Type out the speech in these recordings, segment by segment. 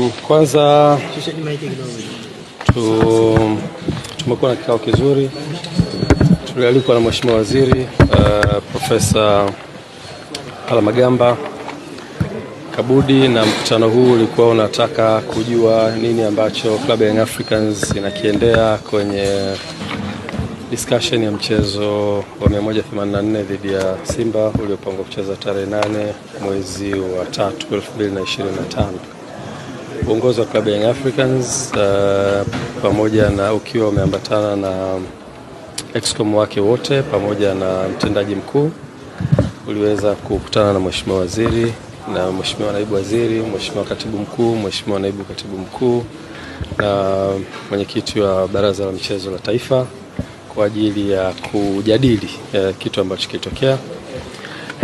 Kwanza tumekuwa na kikao kizuri, tulialikwa na Mheshimiwa Waziri Profesa Palamagamba Kabudi, na mkutano huu ulikuwa unataka kujua nini ambacho Club ya Young Africans inakiendea kwenye discussion ya mchezo wa 184 dhidi ya Simba uliopangwa kucheza tarehe 8 mwezi wa 3 2025. Uongozi wa Club ya Young Africans pamoja na ukiwa umeambatana na excom wake wote pamoja na mtendaji mkuu uliweza kukutana na Mheshimiwa Waziri na Mheshimiwa Naibu Waziri, Mheshimiwa Katibu Mkuu, Mheshimiwa Naibu Katibu Mkuu na mwenyekiti wa Baraza la Michezo la Taifa kwa ajili ya kujadili kitu ambacho kilitokea.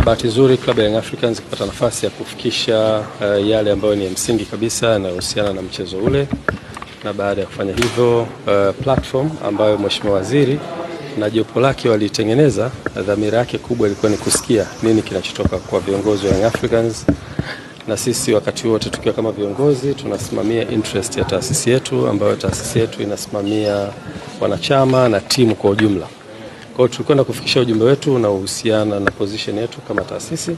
Bahati nzuri Club ya Young Africans ikapata nafasi ya kufikisha yale ambayo ni ya msingi kabisa yanayohusiana na mchezo ule, na baada ya kufanya hivyo platform ambayo Mheshimiwa Waziri na jopo lake walitengeneza, dhamira yake kubwa ilikuwa ni kusikia nini kinachotoka kwa viongozi wa Young Africans, na sisi wakati wote tukiwa kama viongozi tunasimamia interest ya taasisi yetu, ambayo taasisi yetu inasimamia wanachama na timu kwa ujumla. Kwa hiyo tulikwenda kufikisha ujumbe wetu unaohusiana na position yetu kama taasisi,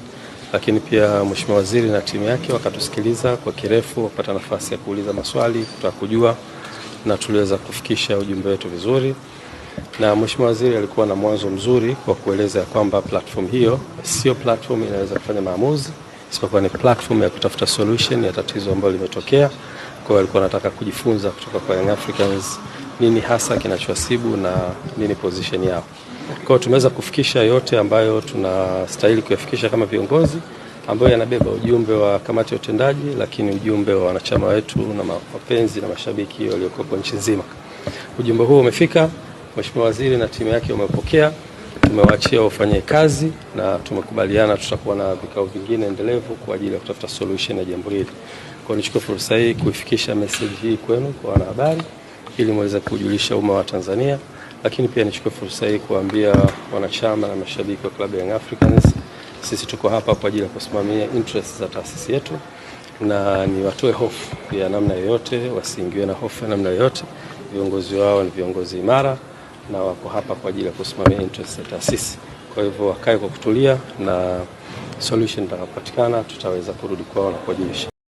lakini pia Mheshimiwa Waziri na timu yake wakatusikiliza kwa kirefu, wakapata nafasi ya kuuliza maswali, kutaka kujua, na tuliweza kufikisha ujumbe wetu vizuri. Na Mheshimiwa Waziri alikuwa na mwanzo mzuri kwa kueleza kwamba platform hiyo sio platform inaweza kufanya maamuzi, isipokuwa ni platform ya kutafuta solution ya tatizo ambalo limetokea. Kwa hiyo alikuwa anataka kujifunza kutoka kwa Young Africans nini hasa kinachowasibu na nini position yao. Kwa hiyo tumeweza kufikisha yote ambayo tunastahili kuyafikisha kama viongozi, ambayo yanabeba ujumbe wa kamati ya utendaji, lakini ujumbe wa wanachama wetu na wapenzi na mashabiki waliokuwa nchi nzima. Ujumbe huo umefika, Mheshimiwa Waziri na timu yake wamepokea, tumewaachia wafanye kazi na tumekubaliana tutakuwa na vikao vingine endelevu kwa ajili ya kutafuta solution ya jambo hili. Kwa hiyo nichukue fursa hii kuifikisha message hii kwenu kwa wanahabari ili muweze kujulisha umma wa Tanzania, lakini pia nichukue fursa hii kuambia wanachama na mashabiki wa Club ya Young Africans, sisi tuko hapa kwa ajili ya kusimamia interest za taasisi yetu, na ni watoe hofu ya namna yoyote, wasiingiwe na hofu ya namna yoyote. Viongozi wao ni viongozi imara na wako hapa kwa ajili ya kusimamia interest za taasisi. Kwa hivyo wakae kwa kutulia, na solution itakapopatikana tutaweza kurudi kwao na kuwajulisha.